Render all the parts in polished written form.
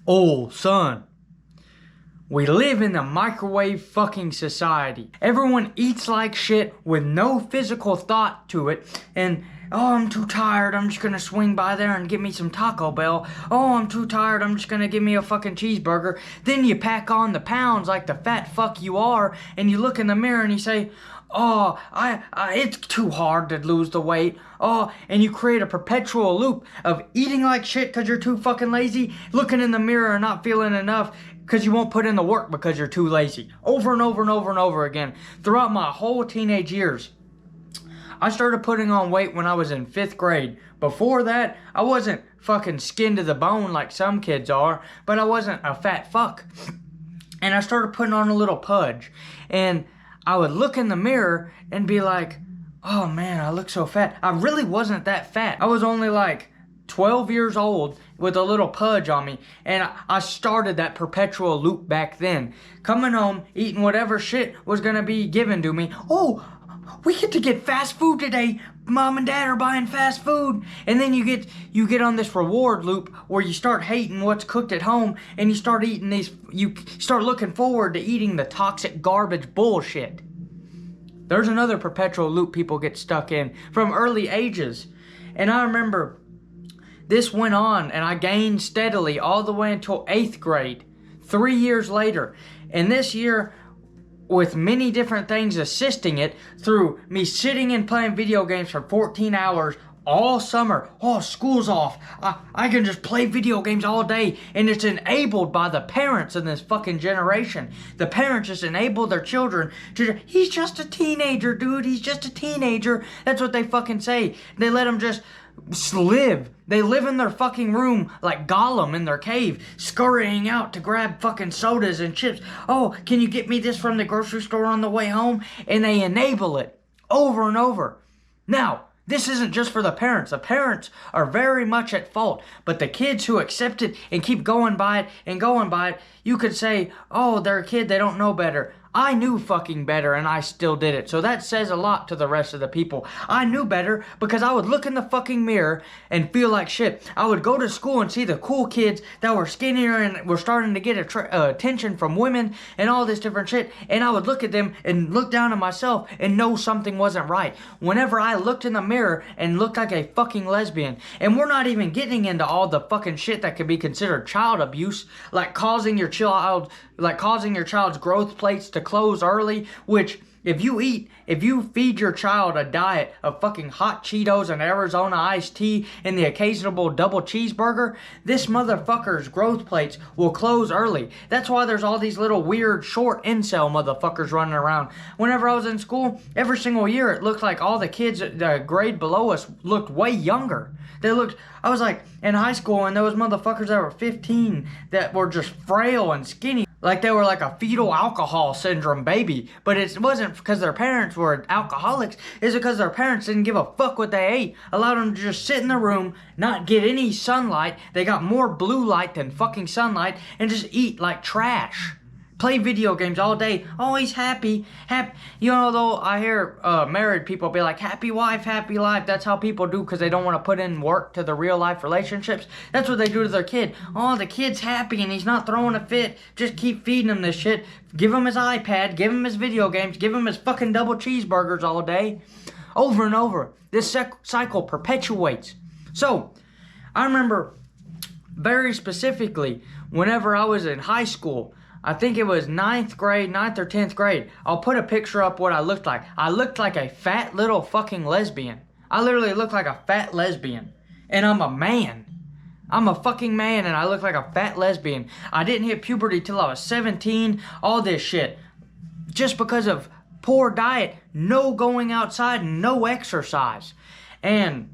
Oh, son. We live in a microwave fucking society. Everyone eats like shit with no physical thought to it. And, oh, I'm too tired. I'm just gonna swing by there and get me some Taco Bell. Oh, I'm too tired. I'm just gonna give me a fucking cheeseburger. Then you pack on the pounds like the fat fuck you are. And you look in the mirror and you say, oh, it's too hard to lose the weight. Oh, and you create a perpetual loop of eating like shit because you're too fucking lazy, looking in the mirror and not feeling enough because you won't put in the work because you're too lazy. Over and over and over and over again. Throughout my whole teenage years. I started putting on weight when I was in 5th grade. Before that, I wasn't fucking skin to the bone like some kids are, but I wasn't a fat fuck. And I started putting on a little pudge. And I would look in the mirror and be like, oh man, I look so fat. I really wasn't that fat. I was only like 12 years old with a little pudge on me, and I started that perpetual loop back then. Coming home, eating whatever shit was gonna be given to me. Oh, we get to get fast food today. Mom and Dad are buying fast food. And then you get on this reward loop where you start hating what's cooked at home, and you start eating you start looking forward to eating the toxic garbage bullshit. There's another perpetual loop people get stuck in from early ages. And I remember this went on, and I gained steadily all the way until 8th grade, 3 years later. And this year, with many different things assisting it, through me sitting and playing video games for 14 hours all summer. Oh, school's off. I can just play video games all day, and it's enabled by the parents in this fucking generation. The parents just enable their children to, he's just a teenager, dude. He's just a teenager. That's what they fucking say. They let them just live. They live in their fucking room like Gollum in their cave, scurrying out to grab fucking sodas and chips. Oh, can you get me this from the grocery store on the way home? And they enable it over and over. Now, this isn't just for the parents. The parents are very much at fault. But the kids who accept it and keep going by it and going by it, you could say, oh, they're a kid, they don't know better. I knew fucking better, and I still did it. So that says a lot to the rest of the people. I knew better because I would look in the fucking mirror and feel like shit. I would go to school and see the cool kids that were skinnier and were starting to get attention from women and all this different shit. And I would look at them and look down at myself and know something wasn't right. Whenever I looked in the mirror and looked like a fucking lesbian. And we're not even getting into all the fucking shit that could be considered child abuse, like causing your child's growth plates to close early, which if you feed your child a diet of fucking hot Cheetos and Arizona iced tea and the occasional double cheeseburger, this motherfucker's growth plates will close early. That's why there's all these little weird short incel motherfuckers running around. Whenever I was in school, every single year it looked like all the kids the grade below us looked way younger. I was like in high school, and there was motherfuckers that were 15 that were just frail and skinny. Like they were like a fetal alcohol syndrome baby. But it wasn't because their parents were alcoholics. It's because their parents didn't give a fuck what they ate. Allowed them to just sit in the room, not get any sunlight. They got more blue light than fucking sunlight, and just eat like trash. Play video games all day. Oh, he's happy. You know, though, I hear married people be like, happy wife, happy life. That's how people do because they don't want to put in work to the real life relationships. That's what they do to their kid. Oh, the kid's happy and he's not throwing a fit. Just keep feeding him this shit. Give him his iPad. Give him his video games. Give him his fucking double cheeseburgers all day. Over and over. This cycle perpetuates. So, I remember very specifically whenever I was in high school, I think it was 9th or 10th grade. I'll put a picture up what I looked like. I looked like a fat little fucking lesbian. I literally looked like a fat lesbian. And I'm a man. I'm a fucking man, and I look like a fat lesbian. I didn't hit puberty till I was 17. All this shit. Just because of poor diet, no going outside, and no exercise. And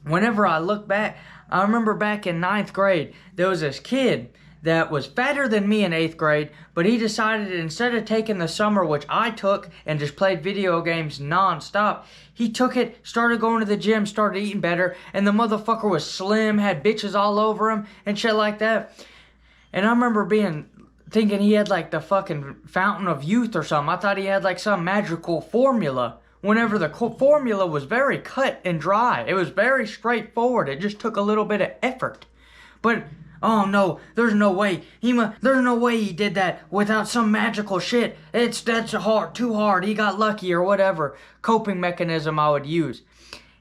whenever I look back, I remember back in 9th grade, there was this kid that was fatter than me in 8th grade, but he decided instead of taking the summer, which I took, and just played video games non-stop, he took it, started going to the gym, started eating better, and the motherfucker was slim, had bitches all over him, and shit like that. And I remember thinking he had like the fucking fountain of youth or something. I thought he had like some magical formula. Whenever the formula was very cut and dry. It was very straightforward. It just took a little bit of effort. But oh no, there's no way. There's no way he did that without some magical shit. That's too hard. He got lucky or whatever coping mechanism I would use.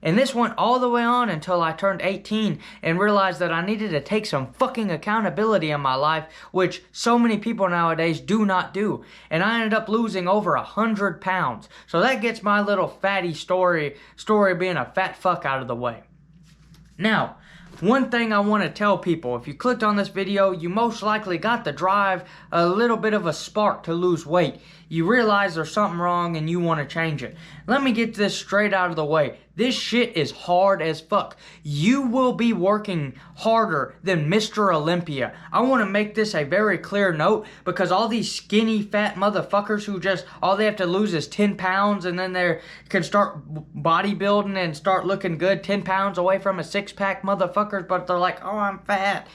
And this went all the way on until I turned 18 and realized that I needed to take some fucking accountability in my life, which so many people nowadays do not do. And I ended up losing over 100 pounds. So that gets my little fatty story of being a fat fuck out of the way. Now, one thing I want to tell people, if you clicked on this video, you most likely got the drive, a little bit of a spark to lose weight. You realize there's something wrong and you want to change it. Let me get this straight out of the way. This shit is hard as fuck. You will be working harder than Mr. Olympia. I want to make this a very clear note because all these skinny fat motherfuckers who just, all they have to lose is 10 pounds and then they can start bodybuilding and start looking good 10 pounds away from a six-pack motherfuckers, but they're like, oh, I'm fat.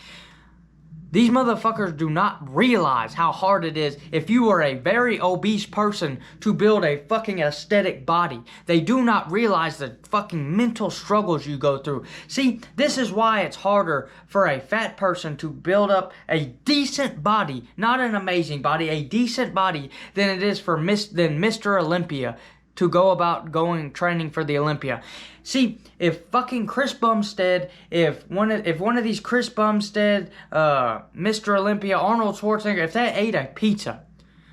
These motherfuckers do not realize how hard it is if you are a very obese person to build a fucking aesthetic body. They do not realize the fucking mental struggles you go through. See, this is why it's harder for a fat person to build up a decent body, not an amazing body, a decent body, than it is for Mr. Olympia to go about training for the Olympia. See, if fucking Chris Bumstead, if one of these Chris Bumstead, Mr. Olympia, Arnold Schwarzenegger, if they ate a pizza,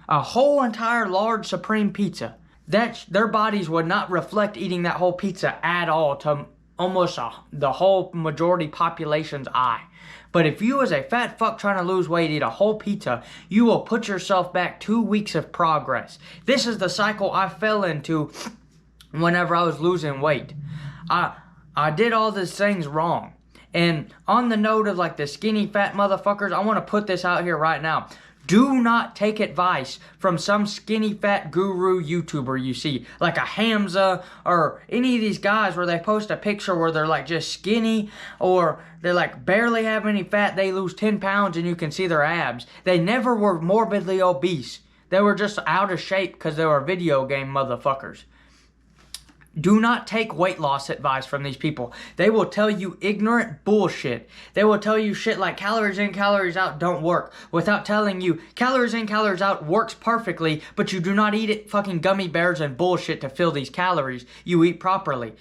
a whole entire large supreme pizza, their bodies would not reflect eating that whole pizza at all to almost the whole majority population's eye. But if you as a fat fuck trying to lose weight eat a whole pizza, you will put yourself back 2 weeks of progress. This is the cycle I fell into whenever I was losing weight. I did all these things wrong. And on the note of like the skinny fat motherfuckers, I want to put this out here right now. Do not take advice from some skinny fat guru YouTuber you see, like a Hamza or any of these guys where they post a picture where they're like just skinny or they like barely have any fat, they lose 10 pounds and you can see their abs. They never were morbidly obese. They were just out of shape because they were video game motherfuckers. Do not take weight loss advice from these people. They will tell you ignorant bullshit. They will tell you shit like calories in, calories out don't work without telling you calories in, calories out works perfectly, but you do not eat it fucking gummy bears and bullshit to fill these calories. You eat properly.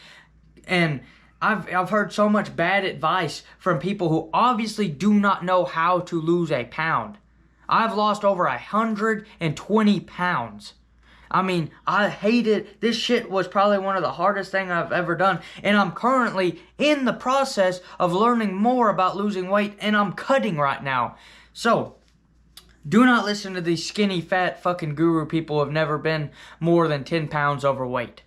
And I've heard so much bad advice from people who obviously do not know how to lose a pound. I've lost over 120 pounds. I mean, I hate it. This shit was probably one of the hardest things I've ever done. And I'm currently in the process of learning more about losing weight. And I'm cutting right now. So, do not listen to these skinny, fat, fucking guru people who have never been more than 10 pounds overweight.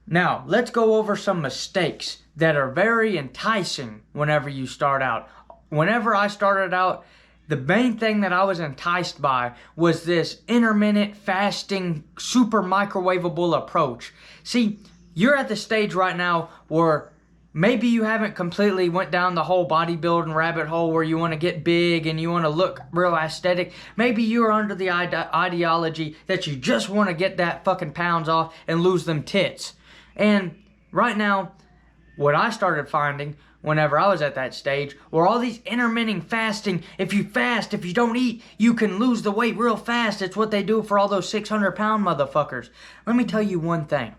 Now, let's go over some mistakes that are very enticing whenever you start out. Whenever I started out, the main thing that I was enticed by was this intermittent fasting, super microwavable approach. See, you're at the stage right now where maybe you haven't completely went down the whole bodybuilding rabbit hole where you want to get big and you want to look real aesthetic. Maybe you're under the ideology that you just want to get that fucking pounds off and lose them tits. And right now, what I started finding whenever I was at that stage were all these intermittent fasting. If you fast, if you don't eat, you can lose the weight real fast. It's what they do for all those 600-pound motherfuckers. Let me tell you one thing.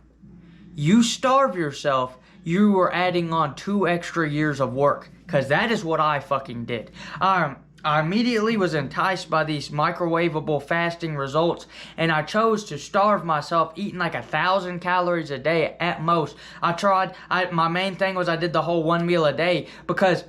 You starve yourself, you are adding on 2 extra years of work. Because that is what I fucking did. I immediately was enticed by these microwavable fasting results, and I chose to starve myself eating like 1,000 calories a day at most. My main thing was I did the whole 1 meal a day because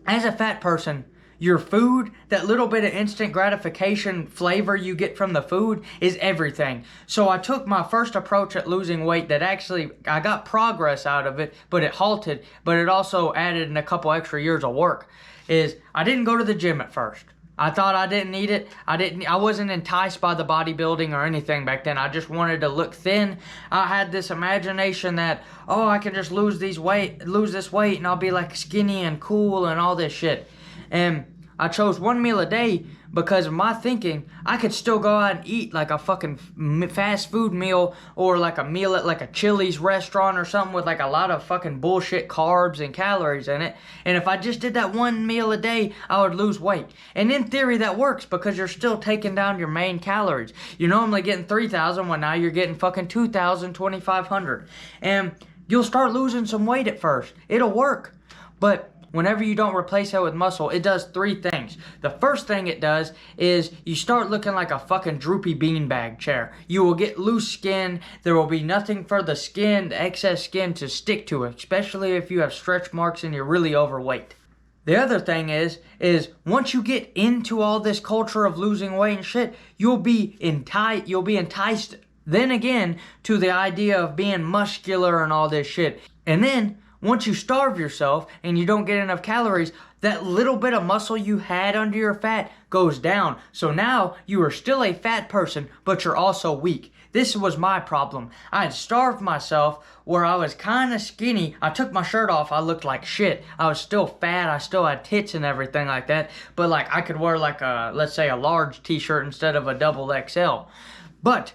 as a fat person, your food, that little bit of instant gratification flavor you get from the food is everything. So I took my first approach at losing weight that actually, I got progress out of it, but it halted, but it also added in a couple extra years of work. Is I didn't go to the gym at first. I thought I didn't need it. I wasn't enticed by the bodybuilding or anything back then. I just wanted to look thin. I had this imagination that, oh, I can just lose this weight and I'll be like skinny and cool and all this shit. And I chose one meal a day because of my thinking I could still go out and eat like a fucking fast food meal or like a meal at like a Chili's restaurant or something with like a lot of fucking bullshit carbs and calories in it. And if I just did that one meal a day, I would lose weight. And in theory that works because you're still taking down your main calories. You're normally getting 3,000 when now you're getting fucking 2,000, 2,500. And you'll start losing some weight at first. It'll work. But whenever you don't replace it with muscle, it does three things. The first thing it does is you start looking like a fucking droopy beanbag chair. You will get loose skin. There will be nothing for the skin, the excess skin to stick to it, especially if you have stretch marks and you're really overweight. The other thing is once you get into all this culture of losing weight and shit, you'll be enticed then again to the idea of being muscular and all this shit. And then once you starve yourself and you don't get enough calories, that little bit of muscle you had under your fat goes down. So now you are still a fat person, but you're also weak. This was my problem. I had starved myself where I was kind of skinny. I took my shirt off. I looked like shit. I was still fat. I still had tits and everything like that. But like I could wear like a, let's say a large t-shirt instead of a double XL. But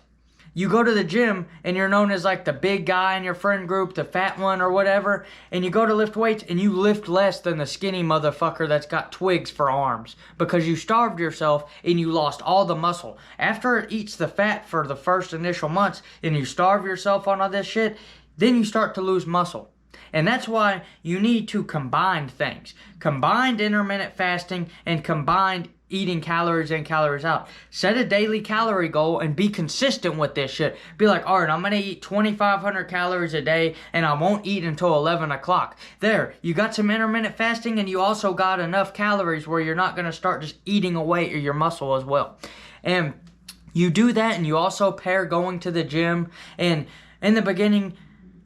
you go to the gym and you're known as like the big guy in your friend group, the fat one or whatever, and you go to lift weights and you lift less than the skinny motherfucker that's got twigs for arms because you starved yourself and you lost all the muscle. After it eats the fat for the first initial months and you starve yourself on all this shit, then you start to lose muscle. And that's why you need to combine things. Combined intermittent fasting and combined eating calories in, calories out. Set a daily calorie goal and be consistent with this shit. Be like, all right, I'm going to eat 2,500 calories a day and I won't eat until 11 o'clock. There, you got some intermittent fasting and you also got enough calories where you're not going to start just eating away your muscle as well. And you do that and you also pair going to the gym. And in the beginning,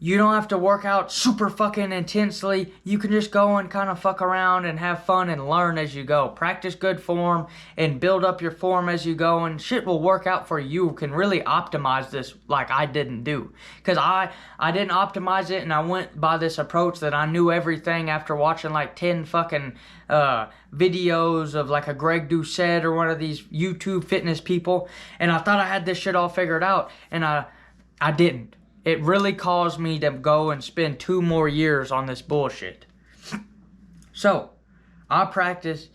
you don't have to work out super fucking intensely. You can just go and kind of fuck around and have fun and learn as you go. Practice good form and build up your form as you go, and shit will work out for you. You can really optimize this like I didn't do. Because I didn't optimize it and I went by this approach that I knew everything after watching like 10 fucking videos of like a Greg Doucette or one of these YouTube fitness people. And I thought I had this shit all figured out, and I didn't. It really caused me to go and spend 2 more years on this bullshit. So, I practice,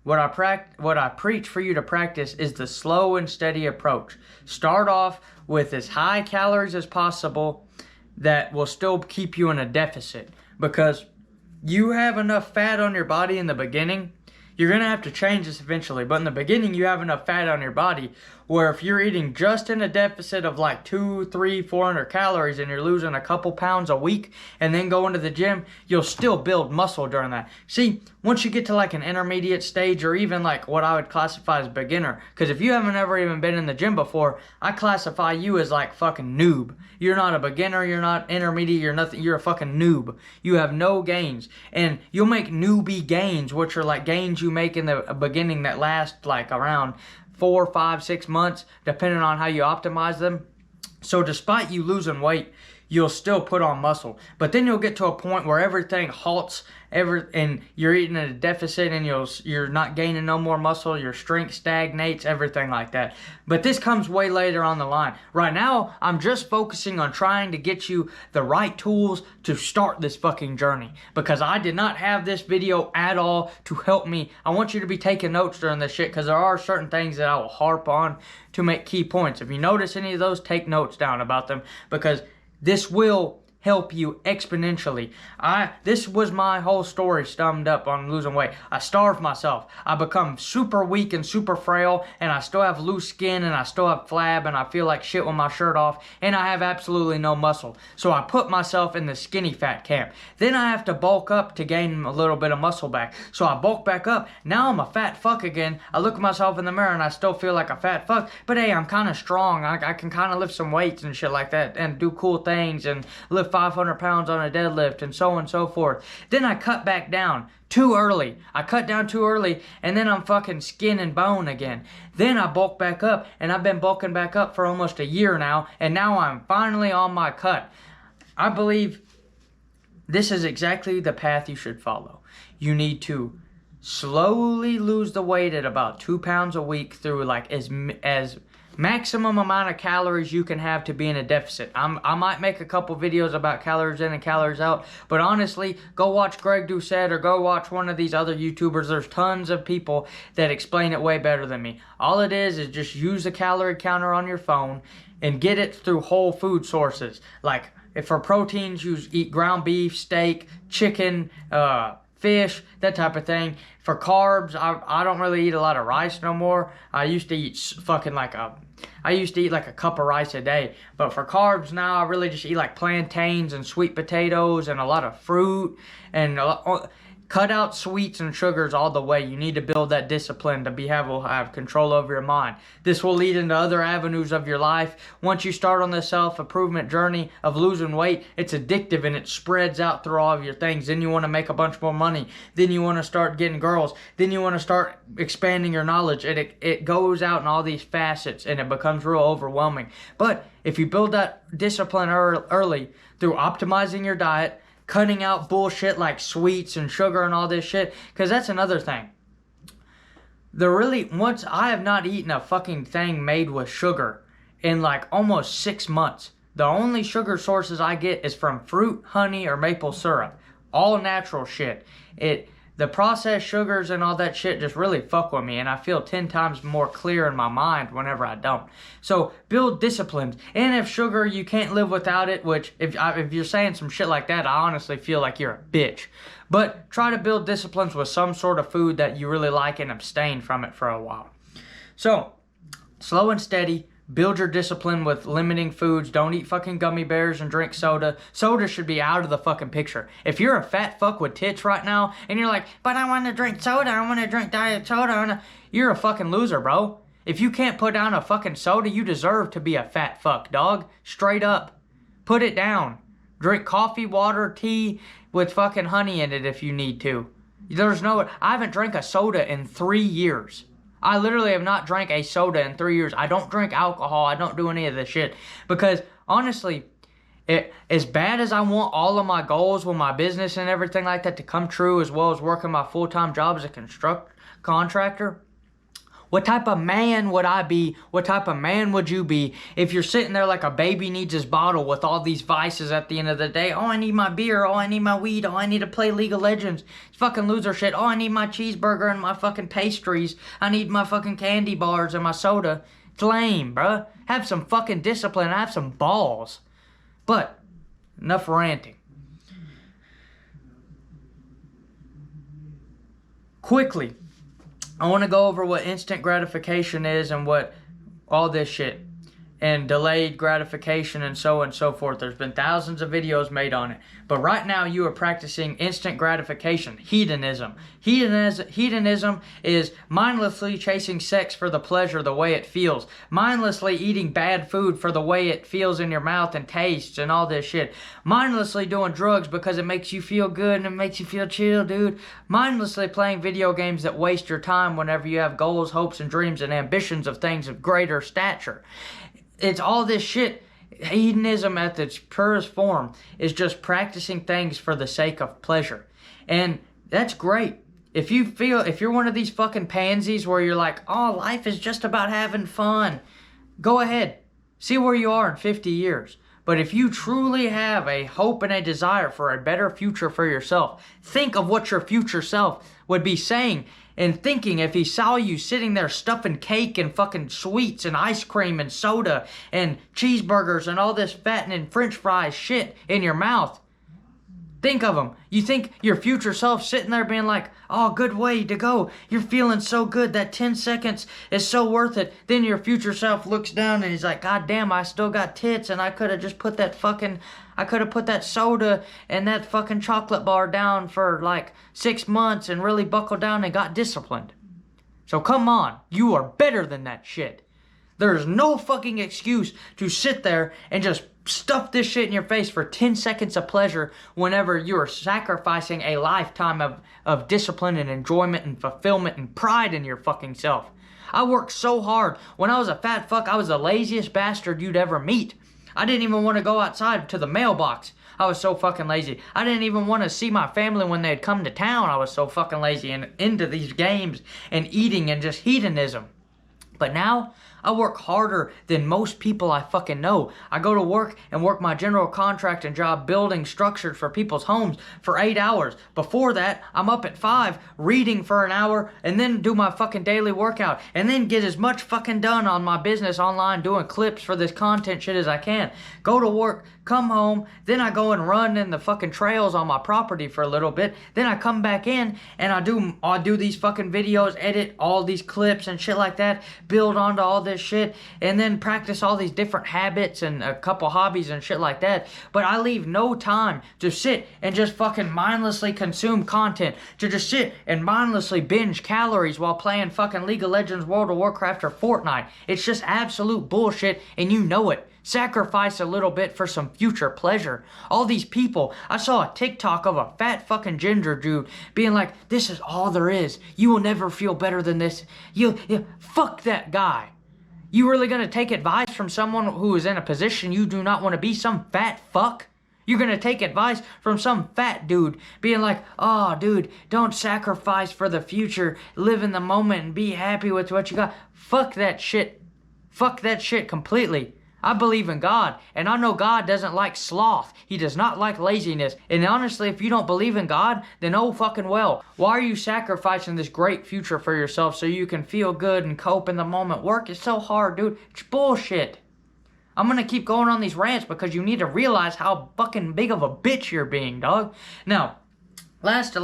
what I preach for you to practice is the slow and steady approach. Start off with as high calories as possible that will still keep you in a deficit. Because you have enough fat on your body in the beginning. You're going to have to change this eventually, but in the beginning you have enough fat on your body where if you're eating just in a deficit of like 200, 300, 400 calories and you're losing a couple pounds a week and then going to the gym, you'll still build muscle during that. See, once you get to like an intermediate stage or even like what I would classify as beginner, because if you haven't ever even been in the gym before, I classify you as like fucking noob. You're not a beginner, you're not intermediate, you're nothing, you're a fucking noob. You have no gains. And you'll make newbie gains, which are like gains you make in the beginning that last like around 4, 5, 6 months, depending on how you optimize them. So despite you losing weight, you'll still put on muscle. But then you'll get to a point where everything halts, and you're eating at a deficit and you're not gaining no more muscle, your strength stagnates, everything like that. But this comes way later on the line. Right now, I'm just focusing on trying to get you the right tools to start this fucking journey. Because I did not have this video at all to help me. I want you to be taking notes during this shit because there are certain things that I will harp on to make key points. If you notice any of those, take notes down about them because this will help you exponentially. This was my whole story summed up on losing weight. I starved myself. I become super weak and super frail, and I still have loose skin, and I still have flab, and I feel like shit with my shirt off, and I have absolutely no muscle. So I put myself in the skinny fat camp. Then I have to bulk up to gain a little bit of muscle back. So I bulk back up. Now I'm a fat fuck again. I look at myself in the mirror, and I still feel like a fat fuck, but hey, I'm kind of strong. I can kind of lift some weights and shit like that, and do cool things, and lift 500 pounds on a deadlift and so on and so forth. Then I cut back down too early. I cut down too early and then I'm fucking skin and bone again. Then I bulk back up and I've been bulking back up for almost a year now, and now I'm finally on my cut. I believe this is exactly the path you should follow. You need to slowly lose the weight at about 2 pounds a week through like as maximum amount of calories you can have to be in a deficit. I might make a couple videos about calories in and calories out, but honestly, go watch Greg Doucette or go watch one of these other YouTubers. There's tons of people that explain it way better than me. All it is just use the calorie counter on your phone and get it through whole food sources. Like, if for proteins, you eat ground beef, steak, chicken, fish, that type of thing. For carbs, I don't really eat a lot of rice no more. I used to eat like a cup of rice a day. But for carbs now, I really just eat like plantains and sweet potatoes and a lot of fruit and cut out sweets and sugars all the way. You need to build that discipline to have control over your mind. This will lead into other avenues of your life. Once you start on the self-improvement journey of losing weight, it's addictive and it spreads out through all of your things. Then you want to make a bunch more money. Then you want to start getting girls. Then you want to start expanding your knowledge. And it goes out in all these facets and it becomes real overwhelming. But if you build that discipline early through optimizing your diet, cutting out bullshit like sweets and sugar and all this shit, because that's another thing. Once I have not eaten a fucking thing made with sugar in like almost 6 months. The only sugar sources I get is from fruit, honey, or maple syrup. All natural shit. The processed sugars and all that shit just really fuck with me, and I feel 10 times more clear in my mind whenever I don't. So build disciplines. And if sugar, you can't live without it, which if you're saying some shit like that, I honestly feel like you're a bitch. But try to build disciplines with some sort of food that you really like and abstain from it for a while. So, slow and steady. Build your discipline with limiting foods. Don't eat fucking gummy bears and drink soda. Soda should be out of the fucking picture. If you're a fat fuck with tits right now and you're like, but I want to drink soda, I want to drink diet soda, you're a fucking loser, bro. If you can't put down a fucking soda, you deserve to be a fat fuck, dog. Straight up. Put it down. Drink coffee, water, tea with fucking honey in it if you need to. I haven't drank a soda in 3 years. I literally have not drank a soda in 3 years. I don't drink alcohol. I don't do any of this shit. Because, honestly, as bad as I want all of my goals with my business and everything like that to come true, as well as working my full-time job as a contractor, what type of man would I be? What type of man would you be if you're sitting there like a baby needs his bottle with all these vices at the end of the day? Oh, I need my beer. Oh, I need my weed. Oh, I need to play League of Legends. It's fucking loser shit. Oh, I need my cheeseburger and my fucking pastries. I need my fucking candy bars and my soda. It's lame, bruh. Have some fucking discipline. Have some balls. But, enough ranting. Quickly, I want to go over what instant gratification is and what all this shit and delayed gratification and so on and so forth. There's been thousands of videos made on it. But right now you are practicing instant gratification, hedonism. Hedonism is mindlessly chasing sex for the pleasure, the way it feels. Mindlessly eating bad food for the way it feels in your mouth and tastes and all this shit. Mindlessly doing drugs because it makes you feel good and it makes you feel chill, dude. Mindlessly playing video games that waste your time whenever you have goals, hopes, and dreams and ambitions of things of greater stature. It's all this shit. Hedonism at its purest form is just practicing things for the sake of pleasure. And that's great. If you're one of these fucking pansies where you're like, oh, life is just about having fun, go ahead. See where you are in 50 years. But if you truly have a hope and a desire for a better future for yourself, think of what your future self would be saying and thinking if he saw you sitting there stuffing cake and fucking sweets and ice cream and soda and cheeseburgers and all this fattening french fries shit in your mouth. Think of him. You think your future self sitting there being like, oh, good way to go. You're feeling so good. That 10 seconds is so worth it. Then your future self looks down and he's like, God damn, I still got tits and I could have just put that soda and that fucking chocolate bar down for like 6 months and really buckled down and got disciplined. So come on. You are better than that shit. There's no fucking excuse to sit there and just stuff this shit in your face for 10 seconds of pleasure whenever you are sacrificing a lifetime of discipline and enjoyment and fulfillment and pride in your fucking self. I worked so hard. When I was a fat fuck, I was the laziest bastard you'd ever meet. I didn't even want to go outside to the mailbox. I was so fucking lazy. I didn't even want to see my family when they'd come to town. I was so fucking lazy and into these games and eating and just hedonism. But now, I work harder than most people I fucking know. I go to work and work my general contracting job building structures for people's homes for 8 hours. Before that, I'm up at 5 reading for an hour and then do my fucking daily workout and then get as much fucking done on my business online doing clips for this content shit as I can. Go to work, come home, then I go and run in the fucking trails on my property for a little bit. Then I come back in and I do these fucking videos, edit all these clips and shit like that, build onto all this shit, and then practice all these different habits and a couple hobbies and shit like that. But I leave no time to sit and just fucking mindlessly consume content, to just sit and mindlessly binge calories while playing fucking League of Legends, World of Warcraft, or Fortnite. It's just absolute bullshit, and you know it. Sacrifice a little bit for some future pleasure. All these people, I saw a TikTok of a fat fucking ginger dude being like, this is all there is. You will never feel better than this. Fuck that guy. You really gonna take advice from someone who is in a position you do not want to be, some fat fuck? You're gonna take advice from some fat dude being like, oh dude, don't sacrifice for the future. Live in the moment and be happy with what you got. Fuck that shit. Fuck that shit completely. I believe in God, and I know God doesn't like sloth. He does not like laziness. And honestly, if you don't believe in God, then oh fucking well. Why are you sacrificing this great future for yourself so you can feel good and cope in the moment? Work is so hard, dude. It's bullshit. I'm gonna keep going on these rants because you need to realize how fucking big of a bitch you're being, dog. Now, last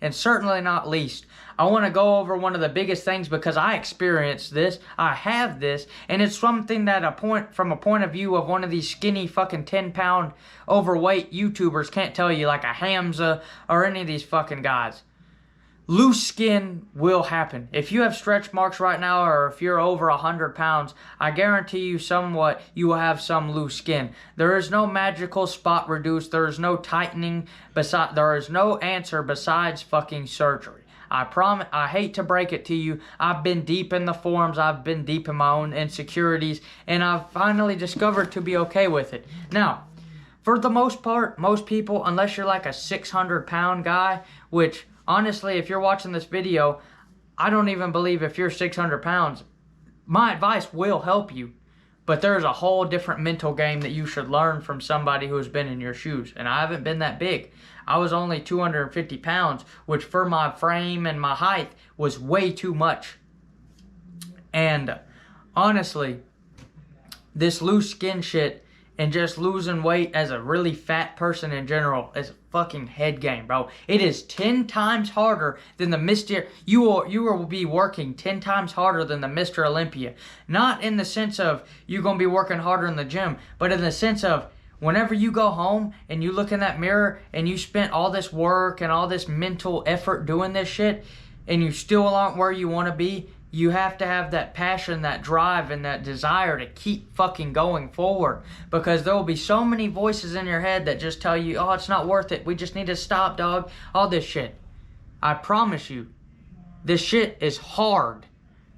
and certainly not least, I want to go over one of the biggest things because I experienced this, I have this, and it's something that from a point of view of one of these skinny fucking 10-pound overweight YouTubers can't tell you, like a Hamza or any of these fucking guys. Loose skin will happen. If you have stretch marks right now, or if you're over 100 pounds, I guarantee you you will have some loose skin. There is no magical spot reduce. There is no tightening. There is no answer besides fucking surgery. I promise. I hate to break it to you. I've been deep in the forums. I've been deep in my own insecurities, and I've finally discovered to be okay with it. Now, for the most part, most people, unless you're like a 600-pound guy, which honestly, if you're watching this video, I don't even believe if you're 600 pounds, my advice will help you. But there's a whole different mental game that you should learn from somebody who has been in your shoes. And I haven't been that big. I was only 250 pounds, which for my frame and my height was way too much. And honestly, this loose skin shit and just losing weight as a really fat person in general is a fucking head game, bro. It is 10 times harder than the Mr. You will be working 10 times harder than the Mr. Olympia. Not in the sense of you're going to be working harder in the gym, but in the sense of whenever you go home and you look in that mirror and you spent all this work and all this mental effort doing this shit and you still aren't where you want to be, you have to have that passion, that drive, and that desire to keep fucking going forward. Because there will be so many voices in your head that just tell you, oh, it's not worth it. We just need to stop, dog. All this shit. I promise you, this shit is hard.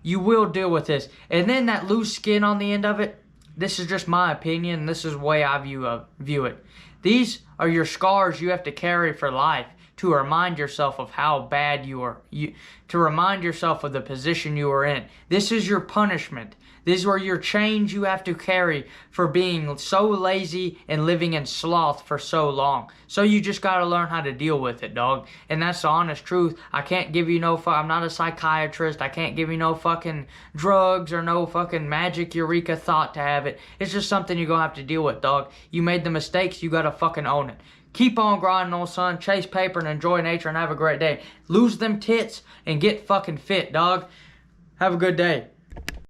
You will deal with this. And then that loose skin on the end of it, this is just my opinion. This is the way I view it. These are your scars you have to carry for life, to remind yourself of how bad you are, to remind yourself of the position you are in. This is your punishment. These are your chains you have to carry for being so lazy and living in sloth for so long. So you just got to learn how to deal with it, dog. And that's the honest truth. I can't give you I'm not a psychiatrist. I can't give you no fucking drugs or no fucking magic eureka thought to have it. It's just something you're going to have to deal with, dog. You made the mistakes. You got to fucking own it. Keep on grinding, old son. Chase paper and enjoy nature and have a great day. Lose them tits and get fucking fit, dog. Have a good day.